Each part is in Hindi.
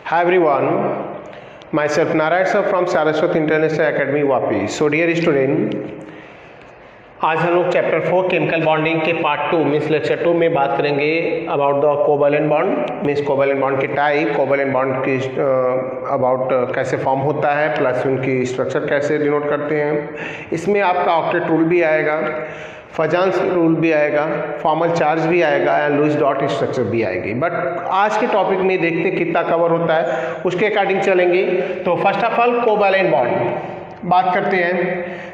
Hi everyone, myself Narayan sir from Saraswat International Academy Vapi. So dear student, आज हम लोग चैप्टर 4 केमिकल बॉन्डिंग के पार्ट 2 मीन्स लेक्चर 2 में बात करेंगे about the covalent bond means covalent bond के टाइप, कोवैलेंट बॉन्ड की अबाउट कैसे फॉर्म होता है प्लस उनकी स्ट्रक्चर कैसे डिनोट करते हैं. इसमें आपका ऑक्टेट रूल भी आएगा, फजान्स रूल भी आएगा, फॉर्मल चार्ज भी आएगा एंड लुईस डॉट स्ट्रक्चर भी आएगी. बट आज के टॉपिक में देखते कितना कवर होता है उसके अकॉर्डिंग चलेंगे. तो first of all covalent bond बात करते हैं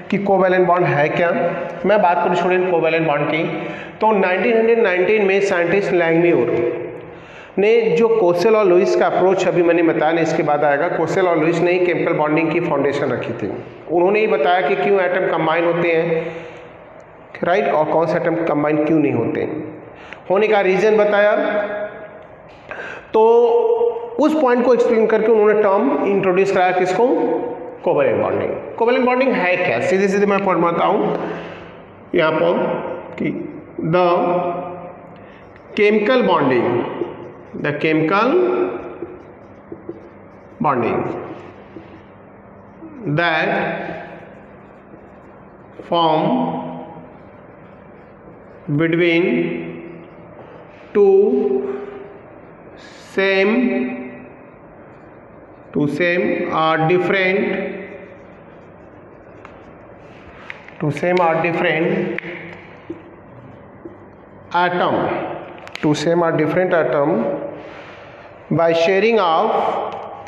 कि कोवैलेंट बॉन्ड है क्या. मैं बात करूँ स्टूडेंट कोवैलेंट बॉन्ड की तो 1919 में साइंटिस्ट लैंगम्यूर ने जो कोसेल और लुईस का अप्रोच अभी मैंने बताया ना, इसके बाद आएगा. कोसेल और लुईस ने ही केमिकल बॉन्डिंग की फाउंडेशन रखी थी. उन्होंने ही बताया कि क्यों एटम कंबाइन होते हैं राइट और कौन से एटम कंबाइन क्यों नहीं होते होने का रीजन बताया. तो उस पॉइंट को एक्सप्लेन करके उन्होंने टर्म इंट्रोड्यूस कराया किसको, कोवैलेंट बॉन्डिंग. कोवैलेंट बॉन्डिंग है क्या, सीधे सीधे मैं पॉइंट बताऊं यहाँ पर कि the chemical bonding that form between two same or different atom by sharing of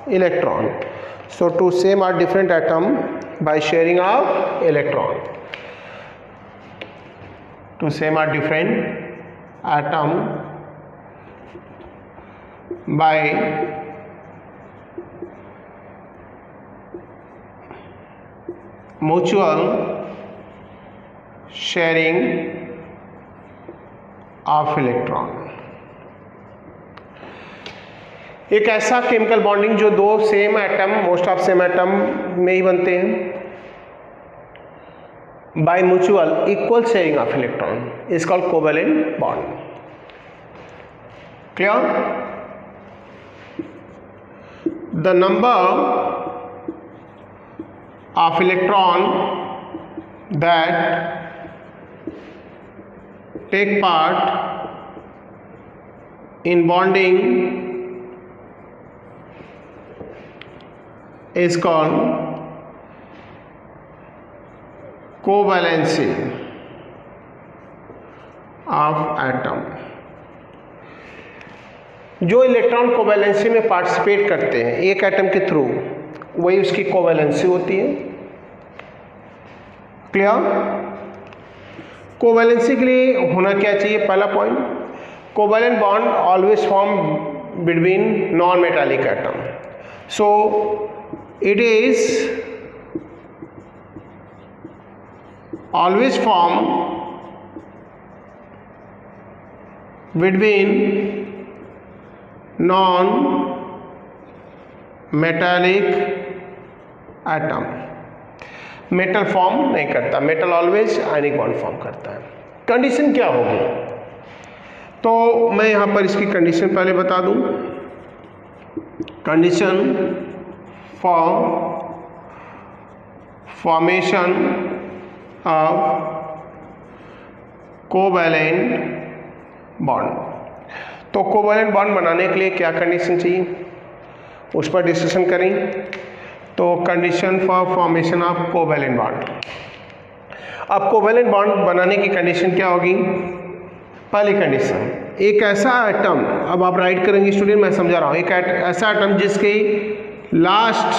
electron. So two same or different atom by sharing of electron. Two same or different atom by mutual sharing of electron. एक ऐसा केमिकल बॉन्डिंग जो दो same atom, most of same atom में ही बनते हैं by mutual equal sharing of electron is called covalent bond. Clear? The number of electron that take part in bonding is called covalency of atom. जो इलेक्ट्रॉन कोवैलेंसी में पार्टिसिपेट करते हैं एक एटम के थ्रू, वही उसकी कोवैलेंसी होती है. क्लियर? कोवैलेंसी के लिए होना क्या चाहिए, पहला point, covalent bond always form between non metallic atom. So it is always form between non-metallic atom. Metal form नहीं करता, metal always ionic bond form करता है. कंडीशन क्या होगी, तो मैं यहाँ पर इसकी कंडीशन पहले बता दूँ. Condition for formation of covalent bond. तो कोवैलेंट बॉन्ड बनाने के लिए क्या कंडीशन चाहिए उस पर डिस्कशन करें. तो condition for formation of covalent bond. अब कोवैलेंट बॉन्ड बनाने की कंडीशन क्या होगी, पहली कंडीशन, एक ऐसा एटम, अब आप राइट करेंगे स्टूडेंट, मैं समझा रहा हूँ, एक ऐसा एटम जिसके लास्ट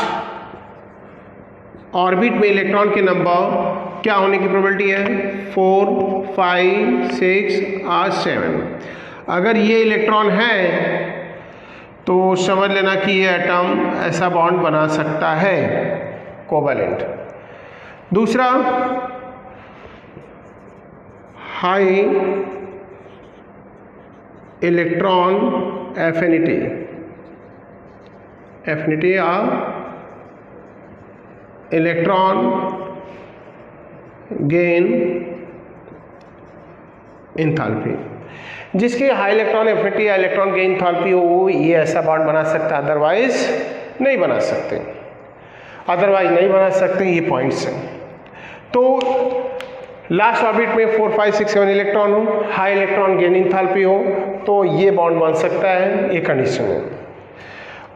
ऑर्बिट में इलेक्ट्रॉन के नंबर क्या होने की प्रोबेबिलिटी है, 4, 5, 6 और 7. अगर ये इलेक्ट्रॉन है तो समझ लेना कि ये एटम ऐसा बॉन्ड बना सकता है कोवैलेंट. दूसरा, हाई इलेक्ट्रॉन एफिनिटी या इलेक्ट्रॉन गेन एंथैल्पी. जिसकी हाई इलेक्ट्रॉन एफिनिटी या इलेक्ट्रॉन गेन एंथैल्पी हो वो ये ऐसा बॉन्ड बना सकता है, अदरवाइज नहीं बना सकते, अदरवाइज नहीं बना सकते, ये पॉइंट्स हैं। तो लास्ट ऑर्बिट में 4 5 6 7 इलेक्ट्रॉन हो, हाई इलेक्ट्रॉन गेन एंथैल्पी हो, तो ये बॉन्ड बन सकता है, ये कंडीशन है।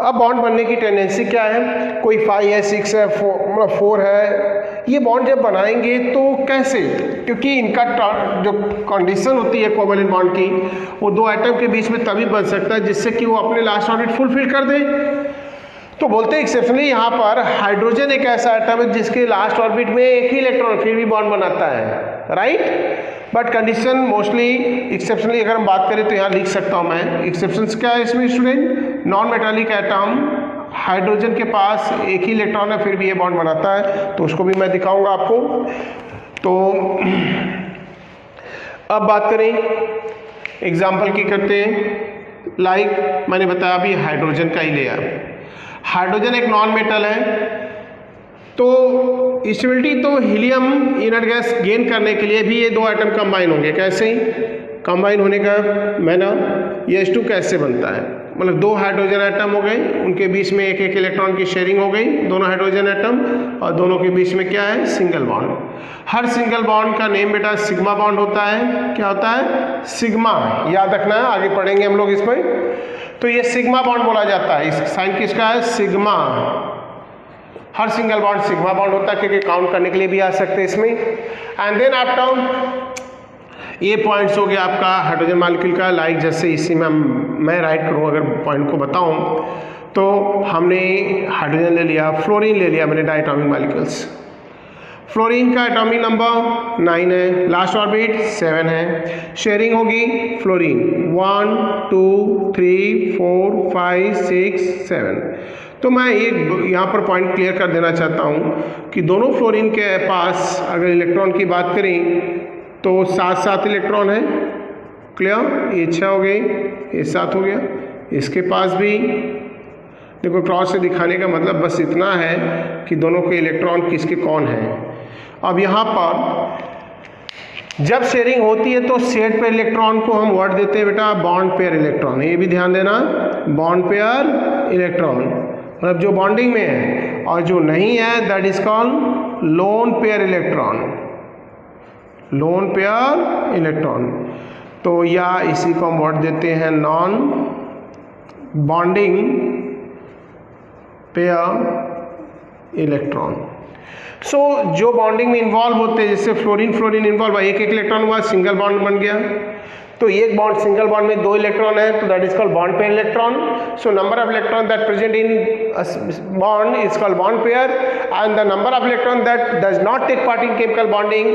अब बॉन्ड बनने की टेंडेंसी क्या है, कोई 5 है 6 है 4 है, ये बॉन्ड जब बनाएंगे तो कैसे, क्योंकि इनका जो कंडीशन होती है कोवैलेंट बॉन्ड की, वो दो एटम के बीच में तभी बन सकता है जिससे कि वो अपने लास्ट ऑर्बिट फुलफिल कर दे। तो बोलते हैं एक्सेप्शनली यहाँ पर हाइड्रोजन एक ऐसा एटम है जिसके लास्ट ऑर्बिट में एक ही इलेक्ट्रॉन फिर भी बॉन्ड बनाता है, right. But condition mostly exceptionally अगर हम बात करें तो यहाँ लिख सकता हूँ मैं, एक्सेप्शंस क्या है इसमें student, non metallic atom hydrogen के पास एक ही इलेक्ट्रॉन है फिर भी ये बॉन्ड बनाता है, तो उसको भी मैं दिखाऊंगा आपको। तो अब बात करें एग्जाम्पल की करते हैं, लाइक मैंने बताया अभी हाइड्रोजन का ही लिया, हाइड्रोजन एक नॉन मेटल है, तो स्टेबिलिटी तो हीलियम इनर्ट गैस गेन करने के लिए भी ये दो एटम कंबाइन होंगे, कैसे कंबाइन होने का मैंने ये H2 कैसे बनता है, मतलब दो हाइड्रोजन एटम हो गए, उनके बीच में एक एक इलेक्ट्रॉन की शेयरिंग हो गई, दोनों हाइड्रोजन एटम, और दोनों के बीच में क्या है, सिंगल बॉन्ड। हर सिंगल बॉन्ड का नेम बेटा सिग्मा बॉन्ड होता है, क्या होता है, सिग्मा, याद रखना है, आगे पढ़ेंगे हम लोग इसमें। तो ये सिग्मा बॉन्ड बोला जाता है, इस साइन किसका है, सिग्मा, हर सिंगल बॉन्ड सिग्मा बॉन्ड होता है, क्योंकि काउंट करने के लिए भी आ सकते हैं इसमें। एंड देन आफ्टर ये पॉइंट्स हो गया आपका हाइड्रोजन मॉलिक्यूल का, लाइक जैसे इसी में मैं राइट करूँ अगर पॉइंट को बताऊं, तो हमने हाइड्रोजन ले लिया, फ्लोरीन ले लिया मैंने, डायटोमिक मॉलिक्यूल्स, फ्लोरीन का एटॉमिक नंबर 9 है, लास्ट ऑर्बिट 7 है, शेयरिंग होगी फ्लोरीन 1 2 3 4 5 6 7। तो मैं एक यहाँ पर पॉइंट क्लियर कर देना चाहता हूँ कि दोनों फ्लोरीन के पास अगर इलेक्ट्रॉन की बात करें तो 7 इलेक्ट्रॉन है, क्लियर, ये 6 हो गए, ये 7 हो गया, इसके पास भी देखो क्रॉस से दिखाने का मतलब बस इतना है कि दोनों के इलेक्ट्रॉन किसके कौन है। अब यहाँ पर जब शेयरिंग होती है तो शेयर्ड पेयर इलेक्ट्रॉन को हम वर्ड देते हैं बेटा बॉन्ड पेयर इलेक्ट्रॉन, ये भी ध्यान देना, बॉन्ड पेयर इलेक्ट्रॉन, मतलब जो बॉन्डिंग में है, और जो नहीं है that is called lone pair electron, lone pair electron. तो या इसी को हम वर्ड देते हैं नॉन बॉन्डिंग पेयर इलेक्ट्रॉन। सो जो बॉन्डिंग में इन्वॉल्व होते हैं, जैसे फ्लोरीन फ्लोरीन इन्वॉल्व है, एक एक इलेक्ट्रॉन हुआ, सिंगल बॉन्ड बन गया, तो एक बॉन्ड सिंगल बॉन्ड में 2 इलेक्ट्रॉन है, तो that is called bond pair electron. So number of electron that present in bond is called bond pair, and the number of electron that does not take part in chemical bonding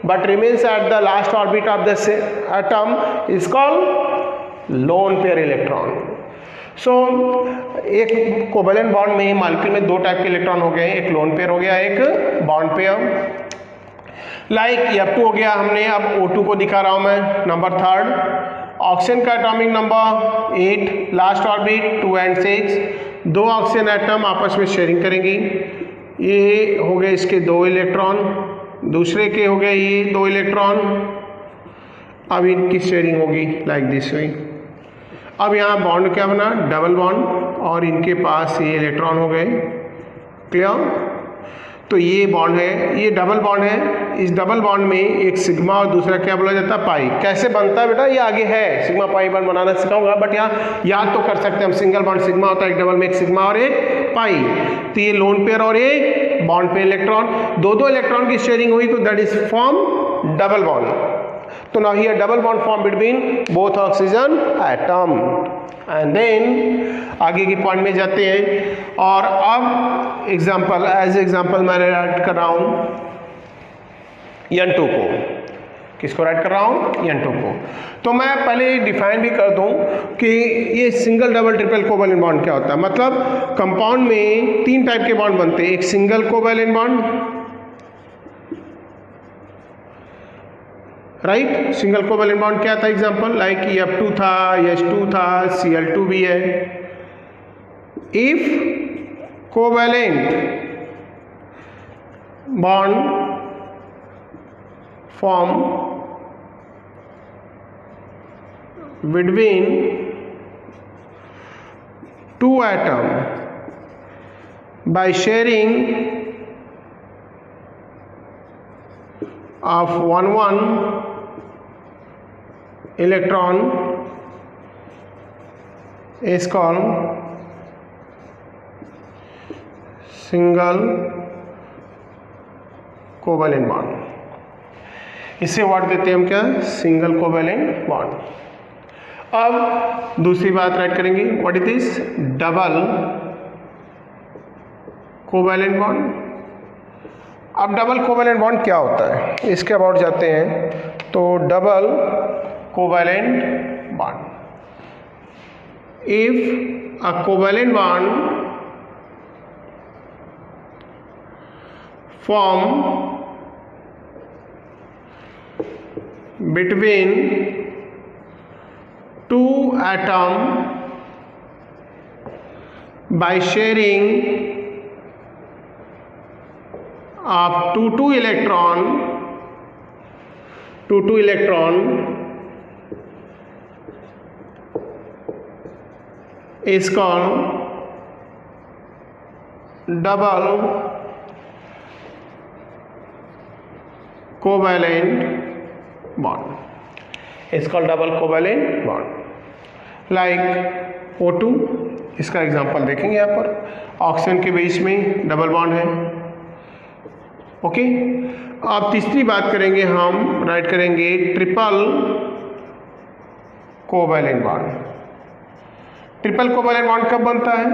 but remains at the last orbit of the atom is called lone pair electron. So एक कोवेलेंट बॉन्ड में मॉलिक्यूल में 2 टाइप के इलेक्ट्रॉन हो गए, एक लोन पेयर हो गया, एक बॉन्ड पेयर। लाइक F2 हो गया, हमने अब O2 को दिखा रहा हूं मैं, नंबर 3, ऑक्सीजन का atomic number 8, last orbit 2 and 6, 2 oxygen atom आपस में शेयरिंग करेंगी, ये हो गए इसके 2 इलेक्ट्रॉन, दूसरे के हो गए ये 2 इलेक्ट्रॉन, अब इनकी शेयरिंग होगी लाइक दिस वे। अब यहाँ बॉन्ड क्या बना, डबल बॉन्ड, और इनके पास ये इलेक्ट्रॉन हो गए, क्लियर। तो ये बॉन्ड है, ये डबल बॉन्ड है, इस डबल बॉन्ड में एक सिग्मा और दूसरा क्या बोला जाता है, पाई। कैसे बनता है बेटा, ये आगे है, सिग्मा पाई बॉन्ड बनाना सिखाऊंगा, बट यहाँ याद तो कर सकते हैं हम, सिंगल बॉन्ड सिग्मा होता है, एक डबल में एक सिग्मा और एक पाई, तो ये लोन पेयर और ये बॉन्ड पे इलेक्ट्रॉन, 2 इलेक्ट्रॉन की शेयरिंग हुई, तो that is form double bond. तो now here double bond form between both oxygen atom. And then आगे की पॉइंट में जाते हैं, और अब एग्जांपल एज एग्जांपल मैं राइट कर रहा हूं N2 को, किसको राइट कर रहा हूं, N2 को। तो मैं पहले डिफाइन भी कर दूं कि ये single double triple covalent bond क्या होता है। मतलब कंपाउंड में 3 टाइप के बॉन्ड बनते हैं, एक single covalent bond, right, single covalent bond क्या था, एग्जांपल लाइक F2 था, H2 था, Cl2 भी है। If covalent bond form between two atom by sharing of one electron is called single covalent bond. इससे वर्ड देते हैं हम क्या, सिंगल कोवैलेंट बॉन्ड। अब दूसरी बात राइट करेंगे, what is this, double covalent bond. अब डबल कोवैलेंट बॉन्ड क्या होता है, इसके अबाउट जाते हैं। तो double covalent bond, if a covalent bond form between two atom by sharing of two electron is called double covalent bond, is called double covalent bond. Like O2, इसका एग्जांपल देखेंगे यहाँ पर, ऑक्सीजन के बीच में डबल बॉन्ड है। ओके, अब तीसरी बात करेंगे हम, राइट करेंगे triple covalent bond. Triple covalent bond कब बनता है,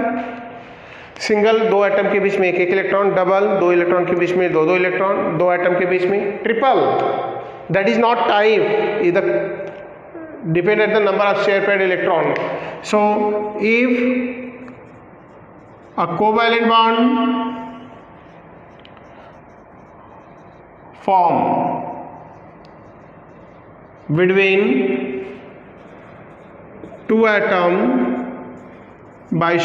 सिंगल दो एटम के बीच में एक इलेक्ट्रॉन, डबल दो इलेक्ट्रॉन के बीच में दो इलेक्ट्रॉन, दो एटम के बीच में triple, that is not type, is the depend at the number of share paired electron. So if a covalent bond form between two atom by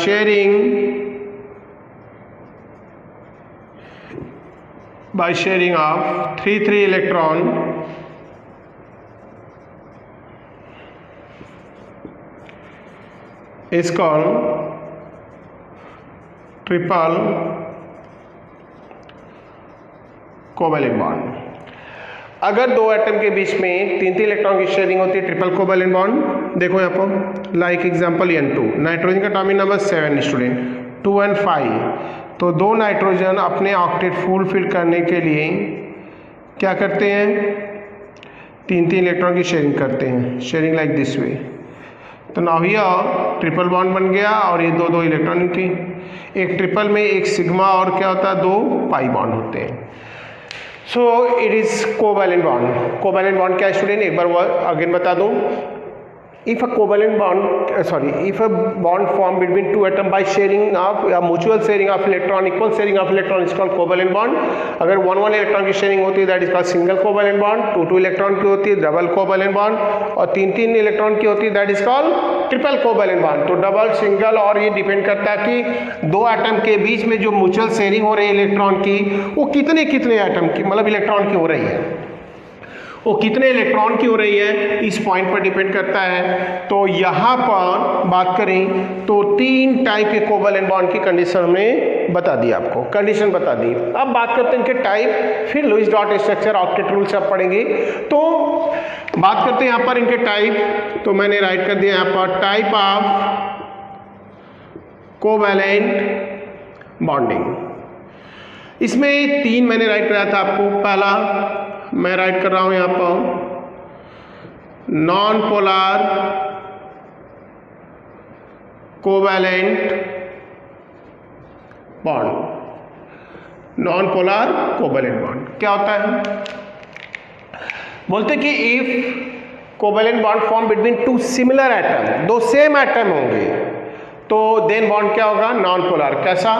sharing of 3 electron is called triple covalent bond. अगर दो एटम के बीच में 3 इलेक्ट्रॉन की शेयरिंग होती है, ट्रिपल कोवैलेंट बॉन्ड। देखो यहाँ पर लाइक एग्जांपल N2, नाइट्रोजन का एटॉमिक नंबर 7 स्टूडेंट, 2 and 5। तो दो नाइट्रोजन अपने ऑक्टेट फुलफिल करने के लिए क्या करते हैं, 3 इलेक्ट्रॉन की शेयरिंग करते हैं, शेयरिंग लाइक दिस वे। तो नाउ हियर ट्रिपल बॉन्ड बन गया और ये दो इलेक्ट्रॉन की, एक ट्रिपल में एक सिग्मा और क्या होता है, 2 पाई बॉन्ड होते हैं। So it is covalent bond. Covalent bond क्या है स्टूडेंट, एक बार अगेन बता दूं, if a covalent bond formed between two atoms by sharing of mutual sharing of electron, equal sharing of electron is called covalent bond। अगर 1 इलेक्ट्रॉन की शेयरिंग होती है that is called single covalent bond, 2 electron की होती है डबल कोवैलेंट बॉन्ड, और 3 इलेक्ट्रॉन की होती है that is called triple covalent bond. तो डबल, सिंगल, और ये डिपेंड करता है कि दो एटम के बीच में जो म्यूचुअल शेयरिंग हो रही है इलेक्ट्रॉन की, वो कितने एटम की, मतलब इलेक्ट्रॉन की हो रही है, वो कितने इलेक्ट्रॉन की हो रही है, इस पॉइंट पर डिपेंड करता है। तो यहाँ पर बात करें तो 3 टाइप के कोवैलेंट बॉन्ड की कंडीशन हमने बता दी, आपको कंडीशन बता दी। अब बात करते हैं इनके टाइप, फिर Lewis dot structure, octet rule से आप पढ़ेंगे। तो बात करते हैं यहाँ पर इनके टाइप, तो मैंने राइट कर दिया यहाँ पर टाइप ऑफ कोवैलेंट बॉन्डिंग। इसमें 3 मैंने राइट कराया था आपको। पहला मैं राइट कर रहा हूं यहां पर non polar covalent bond. Non polar covalent bond क्या होता है, बोलते कि if covalent bond form between 2 similar atom, 2 same atom होंगे, तो देन बॉन्ड क्या होगा, नॉन पोलर। कैसा,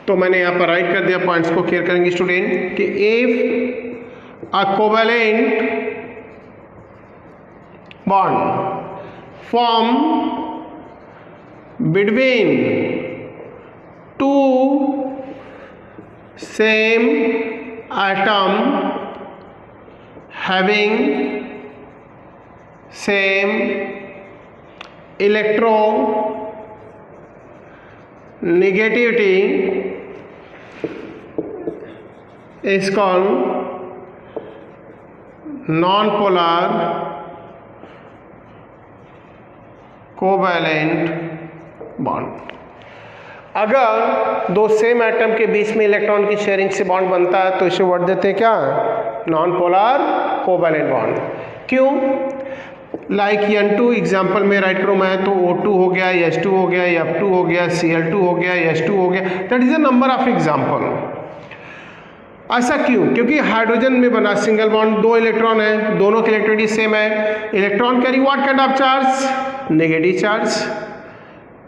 तो मैंने यहां पर राइट कर दिया, पॉइंट्स को क्लियर करेंगे स्टूडेंट कि if a covalent bond form between 2 same atom having same electronegativity is called non-polar covalent bond. अगर दो सेम एटम के बीच में इलेक्ट्रॉन की शेयरिंग से बॉन्ड बनता है तो इसे वर्ड देते हैं क्या? Non polar covalent bond. क्यों? लाइक N2 एग्जाम्पल में राइट करूँ मैं तो O2 हो गया, H2 हो गया, F2 हो गया, Cl2 हो गया, H2 हो गया, that is the number of example. ऐसा क्यों? क्योंकि हाइड्रोजन में बना सिंगल बॉन्ड, दो इलेक्ट्रॉन है, दोनों की इलेक्ट्रिसिटी सेम है। Electron carry what kind of charge? Negative charge.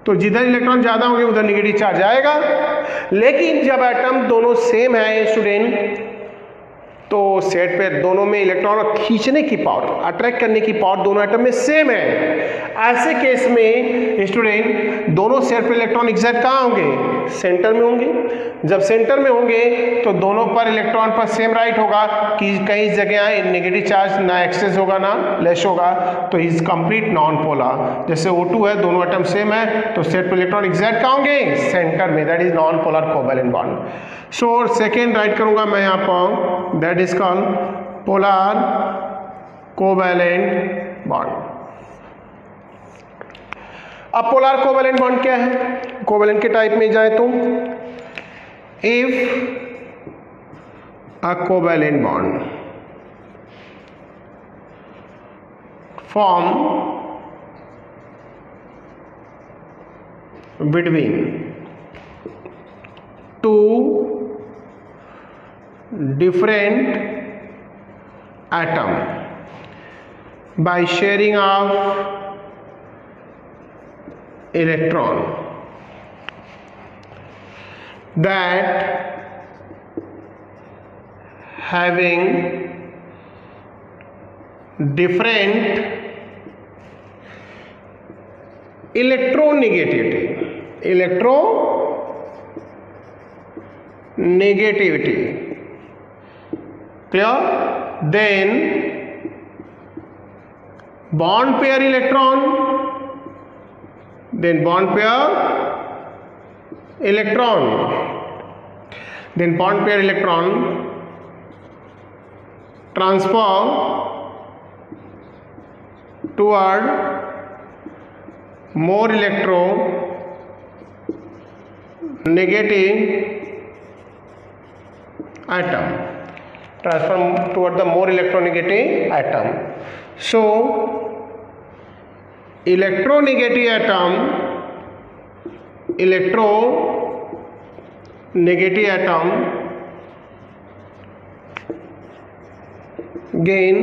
तो जिधर इलेक्ट्रॉन ज्यादा होंगे उधर नेगेटिव चार्ज आएगा। लेकिन जब एटम दोनों सेम है स्टूडेंट, तो सेट पे दोनों में इलेक्ट्रॉन खींचने की पावर, अट्रैक्ट करने की पावर दोनों एटम में सेम है। ऐसे केस में स्टूडेंट दोनों सेट पे इलेक्ट्रॉन एग्जैक्ट कहाँ होंगे? सेंटर में होंगे। जब सेंटर में होंगे तो दोनों पर इलेक्ट्रॉन पर सेम राइट होगा कि कई जगह नेगेटिव चार्ज ना एक्सेस होगा ना लेस होगा, तो इज कंप्लीट नॉन पोलर। जैसे O2 है, दोनों एटम सेम है तो सेट पे इलेक्ट्रॉन एग्जैक्ट कहाँ होंगे? सेंटर में। That is non polar covalent bond. So second right करूंगा मैं यहाँ पर, that is called polar covalent bond. अब पोलर कोवैलेंट बॉन्ड क्या है? कोवैलेंट के टाइप में जाए तो if a covalent bond form between two different atom by sharing of electron, that having different electronegativity, clear? Then bond pair electron, then bond pair electron, then bond pair electron transfer toward more electronegative atom, transform toward the more electronegative atom. So electronegative atom gain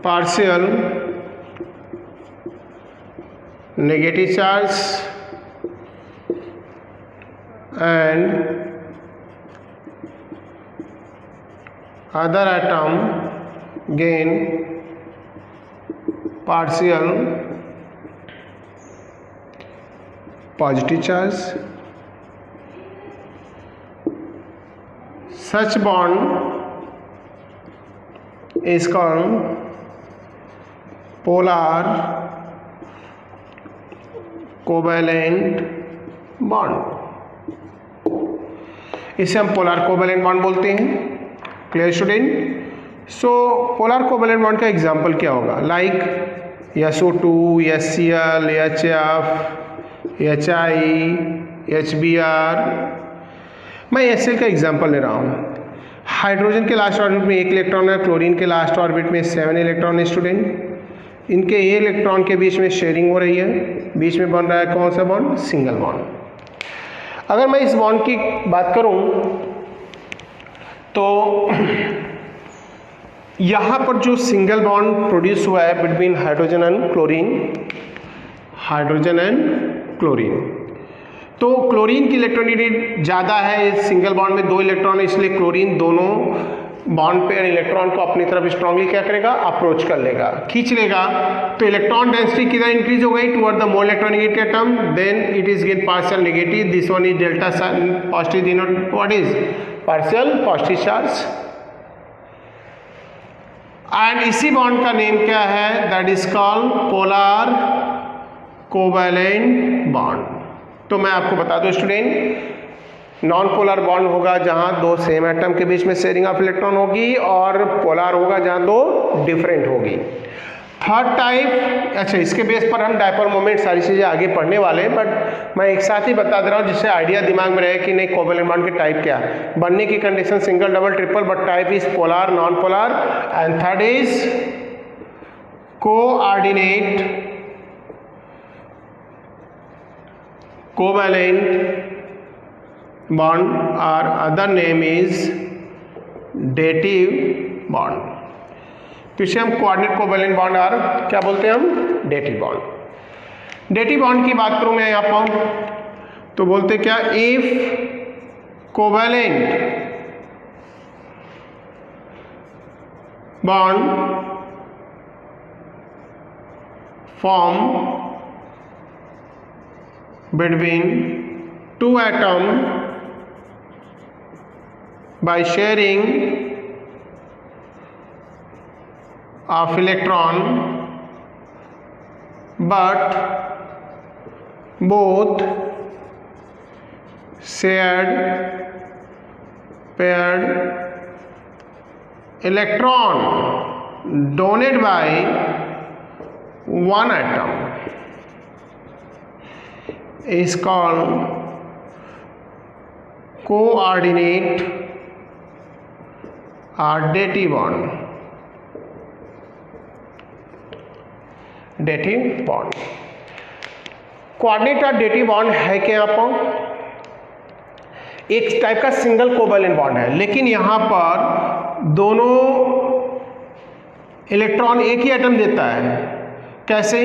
partial negative charge and other atom gain partial positive charge. Such bond is called polar covalent bond. इसे हम पोलर कोवैलेंट बॉन्ड बोलते हैं। Clear student? So polar covalent bond का एग्जांपल क्या होगा? Like SO2, HCl, HF, HI, HBr। मैं HCl का एग्जांपल ले रहा हूँ। हाइड्रोजन के लास्ट ऑर्बिट में 1 इलेक्ट्रॉन है, क्लोरीन के लास्ट ऑर्बिट में 7 इलेक्ट्रॉन है स्टूडेंट। इनके ये इलेक्ट्रॉन के बीच में शेयरिंग हो रही है, बीच में बन रहा है कौन सा बॉन्ड? Single bond. अगर मैं इस बॉन्ड की बात करूं तो यहाँ पर जो सिंगल बॉन्ड प्रोड्यूस हुआ है बिटवीन हाइड्रोजन एंड क्लोरीन, तो क्लोरीन की इलेक्ट्रॉनिटी ज़्यादा है, सिंगल बॉन्ड में 2 इलेक्ट्रॉन है, इसलिए क्लोरीन दोनों बॉन्ड पेयर इलेक्ट्रॉन को अपनी तरफ स्ट्रांगली क्या करेगा? अप्रोच कर लेगा, खींच लेगा। तो इलेक्ट्रॉन डेंसिटी किधर इंक्रीज हो गई? Toward the more electronegative atom, then it is gain partial negative, this one is delta positive denote what is? Partial positive charge. And इसी बॉन्ड का नेम क्या है? That is called polar covalent bond. तो मैं आपको बता दूं स्टूडेंट, नॉन पोलर बॉन्ड होगा जहां दो सेम एटम के बीच में शेयरिंग ऑफ इलेक्ट्रॉन होगी, और पोलर होगा जहां दो डिफरेंट होगी। थर्ड टाइप, अच्छा इसके बेस पर हम डायपोल मोमेंट सारी चीज़ें आगे पढ़ने वाले हैं, बट मैं एक साथ ही बता दे रहा हूँ जिससे आइडिया दिमाग में रहे कि नहीं कोवैलेंट बॉन्ड के टाइप क्या है। बनने की condition single double triple, but type is polar non polar. And third is coordinate covalent bond or other name is dative bond। तो इसे हम कोऑर्डिनेट कोवैलेंट बॉन्ड और क्या बोलते हैं हम? Dative bond. डेटिव बॉन्ड की बात करूं मैं यहां पर, तो बोलते क्या? If covalent bond form between two atom by sharing of electron, but both shared paired electron donated by one atom is called coordinate or dative bond. Dative bond, coordinate or dative bond है क्या? यहाँ पर एक टाइप का सिंगल कोवैलेंट बॉन्ड है, लेकिन यहाँ पर दोनों इलेक्ट्रॉन एक ही एटम देता है। कैसे?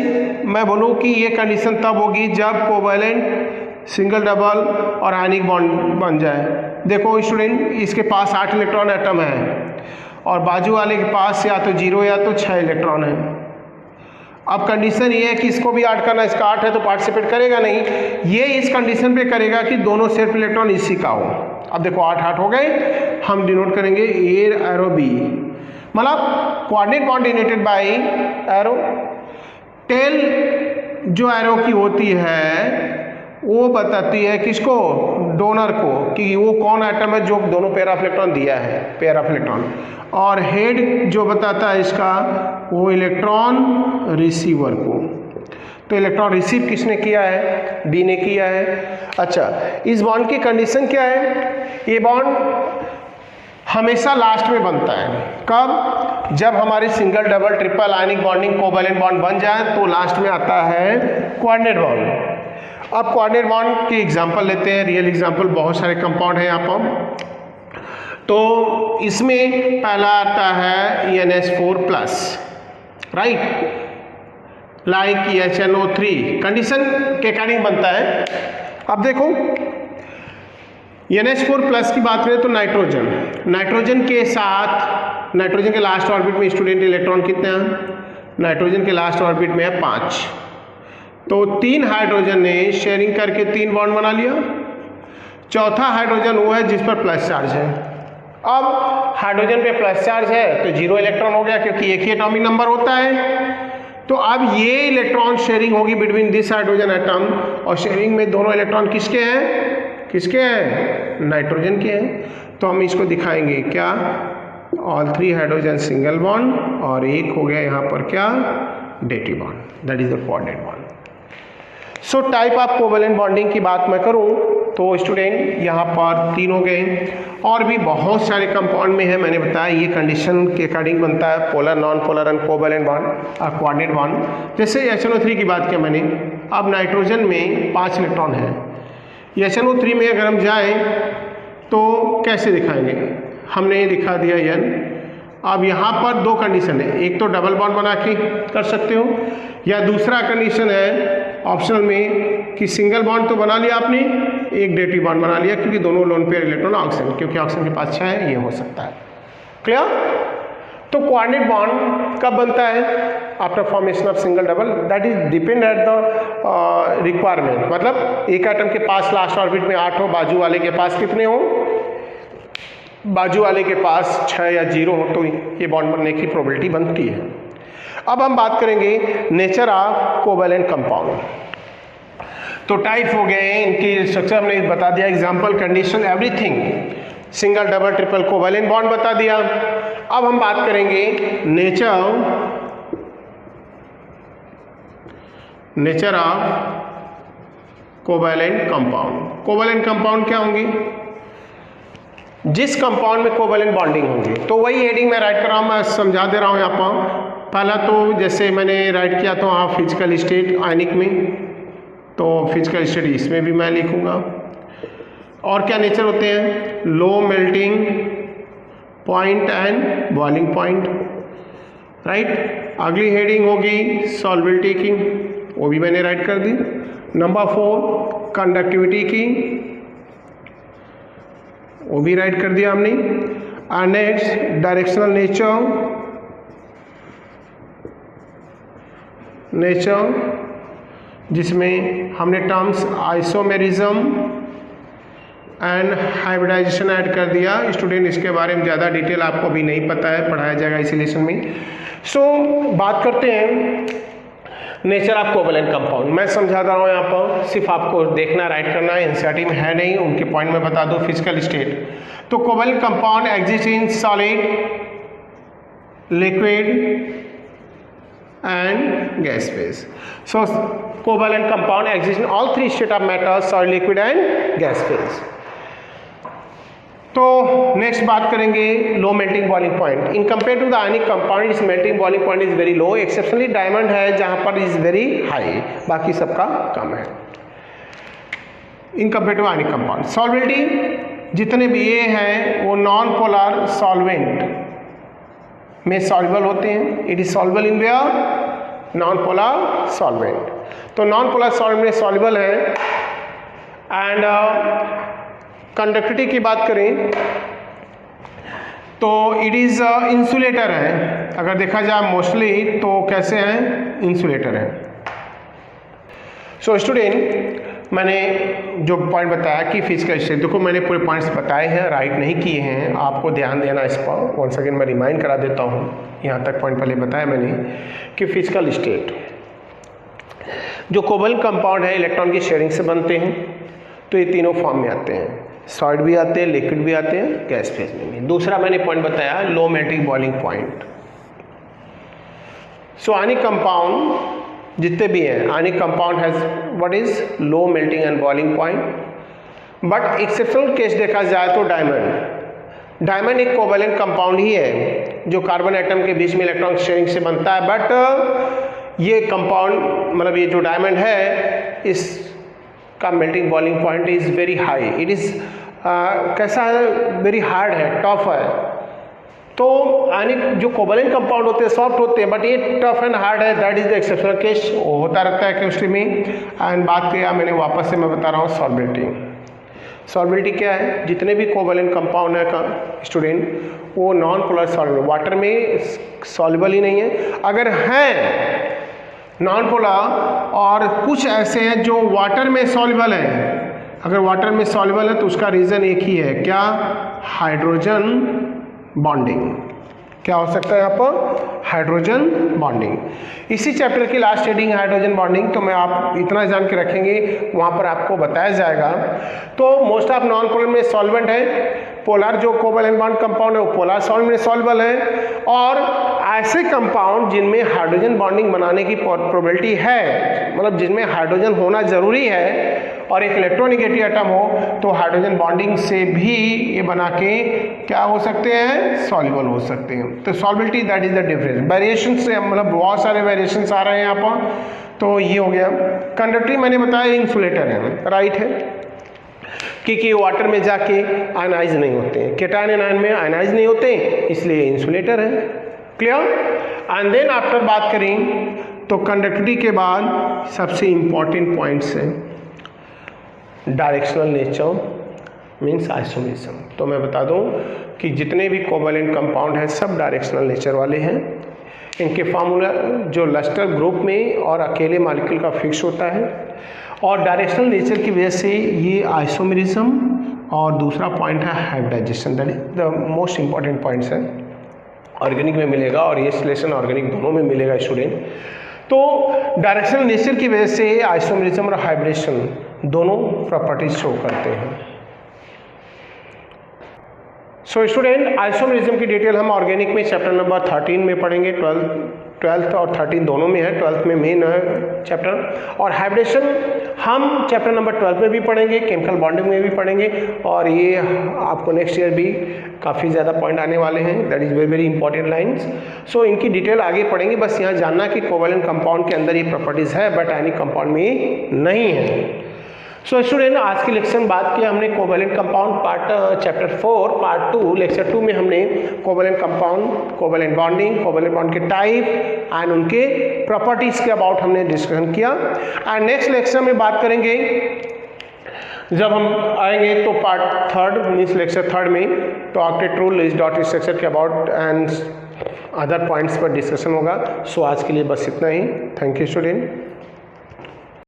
मैं बोलूँ कि ये कंडीशन तब होगी जब कोवैलेंट सिंगल डबल और आयनिक बॉन्ड बन जाए। देखो स्टूडेंट, इसके पास 8 इलेक्ट्रॉन एटम है और बाजू वाले के पास या तो 0 या तो 6 इलेक्ट्रॉन है। अब कंडीशन ये है कि इसको भी 8 करना, इसका 8 है तो पार्टिसिपेट करेगा नहीं। ये इस कंडीशन पे करेगा कि दोनों सेल्फ इलेक्ट्रॉन इसी का हो। अब देखो 8 हो गए, हम डिनोट करेंगे एयर एरो बी, मतलब coordinate bond denoted by arrow. Tail जो एरो की होती है वो बताती है किसको? डोनर को, कि वो कौन एटम है जो दोनों पेयर ऑफ इलेक्ट्रॉन दिया है, पेयर ऑफ इलेक्ट्रॉन। और हेड जो बताता है इसका, वो इलेक्ट्रॉन रिसीवर को। तो इलेक्ट्रॉन रिसीव किसने किया है? डी ने किया है। अच्छा, इस बॉन्ड की कंडीशन क्या है? ये बॉन्ड हमेशा लास्ट में बनता है। कब? जब हमारी single double triple ionic bonding covalent bond बन जाए तो लास्ट में आता है कोऑर्डिनेट बॉन्ड। अब कोऑर्डिनेट बॉन्ड की एग्जांपल लेते हैं, रियल एग्जांपल। बहुत सारे कंपाउंड हैं यहाँ पर, तो इसमें पहला आता है NH4+, right, like HNO3 condition के अकॉर्डिंग बनता है। अब देखो NH4+ की बात करें तो नाइट्रोजन के साथ, नाइट्रोजन के लास्ट ऑर्बिट में स्टूडेंट इलेक्ट्रॉन कितने हैं? नाइट्रोजन के लास्ट ऑर्बिट में है 5, तो 3 हाइड्रोजन ने शेयरिंग करके 3 बॉन्ड बना लिया। चौथा हाइड्रोजन वो है जिस पर प्लस चार्ज है। अब हाइड्रोजन पे प्लस चार्ज है तो 0 इलेक्ट्रॉन हो गया, क्योंकि एक ही एटॉमिक नंबर होता है। तो अब ये इलेक्ट्रॉन शेयरिंग होगी बिटवीन दिस हाइड्रोजन एटम, और शेयरिंग में दोनों इलेक्ट्रॉन किसके हैं? किसके हैं? नाइट्रोजन के हैं। तो हम इसको दिखाएंगे क्या? ऑल 3 हाइड्रोजन सिंगल बॉन्ड, और एक हो गया यहाँ पर क्या? Dative bond, that is the coordinate bond. So type of covalent bonding की बात मैं करूं तो स्टूडेंट यहाँ पर 3 हो गए, और भी बहुत सारे कंपाउंड में है। मैंने बताया ये कंडीशन के अकॉर्डिंग बनता है polar, non polar and covalent bond और कोऑर्डिनेट बॉन्ड। जैसे HNO3 की बात किया मैंने, अब नाइट्रोजन में 5 इलेक्ट्रॉन है। HNO3 में अगर हम जाएँ तो कैसे दिखाएंगे? हमने ये दिखा दिया N। अब यहाँ पर 2 कंडीशन है, एक तो डबल बॉन्ड बना के कर सकते हो, या दूसरा कंडीशन है ऑप्शनल में कि सिंगल बॉन्ड तो बना लिया आपने, एक डेटिव बॉन्ड बना लिया, क्योंकि दोनों लोन पेयर इलेक्ट्रॉन ऑक्सीजन, क्योंकि ऑक्सीजन के पास 6 है, ये हो सकता है। क्लियर? तो कोऑर्डिनेट बॉन्ड कब बनता है? After formation of single double, that is depend at the requirement. मतलब एक एटम के पास लास्ट ऑर्बिट में 8 हो, बाजू वाले के पास कितने हो? बाजू वाले के पास 6 या 0 हो तो ये बॉन्ड बनने की प्रोबेबिलिटी बनती है। अब हम बात करेंगे नेचर ऑफ कोवैलेंट कंपाउंड। तो टाइप हो गए, इनकी स्ट्रक्चर हमने बता दिया, example, condition, everything, single, double, triple, covalent bond बता दिया। अब हम बात करेंगे nature of covalent compound. Covalent compound क्या होंगे? जिस कंपाउंड में कोवैलेंट बॉन्डिंग होंगी। तो वही हेडिंग मैं राइट कर रहा हूँ, मैं समझा दे रहा हूँ यहाँ पर। पहला तो जैसे मैंने राइट किया तो हाँ फिजिकल स्टेट आयनिक में, तो फिजिकल स्टेट इसमें भी मैं लिखूँगा। और क्या नेचर होते हैं? Low melting point and boiling point, right. अगली हेडिंग होगी सॉल्बिलिटी की, वो भी मैंने राइट कर दी। नंबर 4 कंडक्टिविटी की, वो भी राइट कर दिया हमने। एंड नेक्स्ट डायरेक्शनल नेचर, जिसमें हमने terms isomerism and hybridization add कर दिया। स्टूडेंट इसके बारे में ज़्यादा डिटेल आपको भी नहीं पता है, पढ़ाया जाएगा इसी लेसन में। सो बात करते हैं नेचर ऑफ कोवैलेंट कंपाउंड। मैं समझा रहा हूँ यहाँ पर, सिर्फ आपको देखना राइट करना है, एनसीईआरटी में है नहीं, उनके पॉइंट में बता दो। फिजिकल स्टेट, तो covalent compound exist in solid, liquid and gas phase. So covalent compound exist in all 3 state of matter, solid, liquid and gas phase. तो नेक्स्ट बात करेंगे low melting boiling point. In compare to the ionic compound इस melting boiling point is very low, exceptionally diamond है जहां पर इज वेरी हाई, बाकी सबका कम है in compare to ionic compound. Solubility, जितने भी ये हैं वो नॉन पोलर सॉल्वेंट में सॉल्युबल होते हैं। It is soluble in where? Non polar solvent. तो नॉन पोलर सॉल्वेंट में सॉल्युबल है। एंड कंडक्टिविटी की बात करें तो इट इज इंसुलेटर है, अगर देखा जाए मोस्टली तो कैसे हैं? इंसुलेटर है। सो स्टूडेंट, मैंने जो पॉइंट बताया कि फिजिकल स्टेट, देखो मैंने पूरे पॉइंट्स बताए हैं, राइट नहीं किए हैं, आपको ध्यान देना इस पर। वंस अगेन मैं रिमाइंड करा देता हूँ, यहाँ तक पॉइंट पहले बताया मैंने कि फिजिकल स्टेट जो कोवैलेंट कंपाउंड है इलेक्ट्रॉन की शेयरिंग से बनते हैं, तो ये तीनों फॉर्म में आते हैं, सॉलिड भी आते हैं, लिक्विड भी आते हैं, गैस फेज में भी। दूसरा मैंने पॉइंट बताया लो मेल्टिंग बॉइलिंग पॉइंट। सो आयनिक कंपाउंड जितने भी हैं, ionic compound has what is low melting and boiling point. But exceptional case देखा जाए तो डायमंड एक कोवैलेंट कंपाउंड ही है जो कार्बन एटम के बीच में इलेक्ट्रॉन शेयरिंग से बनता है। बट ये कंपाउंड, मतलब ये जो डायमंड है, इस का melting boiling point is very high. It is कैसा है? वेरी हार्ड है, टफ है। तो आयनिक जो कोवैलेंट कंपाउंड होते हैं सॉफ्ट होते हैं, बट ये टफ एंड हार्ड है, that is the exceptional case, होता रहता है केमिस्ट्री में। एंड बात किया मैंने, वापस से मैं बता रहा हूँ सॉल्बिलिटी। सॉल्बिलिटी क्या है? जितने भी कोवैलेंट कंपाउंड है का स्टूडेंट, वो नॉन पोलर सॉल्युबल, वाटर में सॉल्युबल ही नहीं है। अगर हैं नॉन पोलर और कुछ ऐसे हैं जो वाटर में सॉल्युबल हैं, अगर वाटर में सॉल्युबल है तो उसका रीज़न एक ही है, क्या? Hydrogen bonding. क्या हो सकता है यहाँ पर? Hydrogen bonding. इसी चैप्टर की लास्ट हेडिंग हाइड्रोजन बॉन्डिंग, तो मैं आप इतना जान के रखेंगे, वहाँ पर आपको बताया जाएगा। तो मोस्ट ऑफ नॉन पोलर में सॉल्वेंट है, पोलर जो कोवैलेंट बॉन्ड कंपाउंड है वो पोलर सॉल्वेंट में सॉल्युबल है। और ऐसे कंपाउंड जिनमें हाइड्रोजन बॉन्डिंग बनाने की प्रोबेबिलिटी है, मतलब जिनमें हाइड्रोजन होना जरूरी है और एक इलेक्ट्रोनिगेटिव एटम हो, तो हाइड्रोजन बॉन्डिंग से भी ये बना के क्या हो सकते हैं? सॉल्युबल हो सकते हैं। तो solubility, that is the difference. Variation से मतलब बहुत सारे वेरिएशंस आ रहे हैं यहाँ पर, तो ये हो गया। कंडक्टिविटी मैंने बताया इंसुलेटर है, राइट है, क्योंकि वाटर में जाके आयनाइज नहीं होते हैं, केटायन एनायन में आयनाइज नहीं होते, इसलिए इंसुलेटर है। क्लियर? एंड देन आफ्टर बात करें तो कंडक्टिविटी के बाद सबसे इंपॉर्टेंट पॉइंट्स हैं डायरेक्शनल नेचर मीन्स आइसोमेरिज्म। तो मैं बता दूं कि जितने भी कोवैलेंट कंपाउंड हैं सब डायरेक्शनल नेचर वाले हैं। इनके फार्मूला जो लस्टर ग्रुप में और अकेले मॉलिक्यूल का फिक्स होता है, और डायरेक्शनल नेचर की वजह से ये आइसोमेरिज्म और दूसरा पॉइंट है hybridization, that is the most important points है। ऑर्गेनिक में मिलेगा और ये सिलेक्शन ऑर्गेनिक दोनों में मिलेगा स्टूडेंट। तो डायरेक्शनल नेचर की वजह से आइसोमरिज्म और हाइब्रिडेशन दोनों प्रॉपर्टीज शो करते हैं। सो स्टूडेंट आइसोमरिज्म की डिटेल हम ऑर्गेनिक में चैप्टर नंबर 13 में पढ़ेंगे, 12th और 13 दोनों में है, 12th में मेन है चैप्टर। और हाइब्रिडेशन हम चैप्टर नंबर 12 में भी पढ़ेंगे, केमिकल बॉन्डिंग में भी पढ़ेंगे, और ये आपको नेक्स्ट ईयर भी काफ़ी ज़्यादा पॉइंट आने वाले हैं, that is very very important lines. So इनकी डिटेल आगे पढ़ेंगे, बस यहाँ जानना कि कोवैलेंट कंपाउंड के अंदर ये प्रॉपर्टीज़ है बट आयनिक कंपाउंड में ये नहीं है। सो स्टूडेंट आज की लेक्चर में बात किया हमने covalent compound part chapter 4 part 2 lecture 2 में हमने covalent compound, covalent bonding, covalent bond के टाइप एंड उनके प्रॉपर्टीज के अबाउट हमने डिस्कशन किया। एंड नेक्स्ट लेक्चर में बात करेंगे जब हम आएंगे तो पार्ट 3 मीन्स लेक्चर 3 में तो octet rule, list dot structure के अबाउट एंड अदर पॉइंट्स पर डिस्कशन होगा। सो आज के लिए बस इतना ही। Thank you student.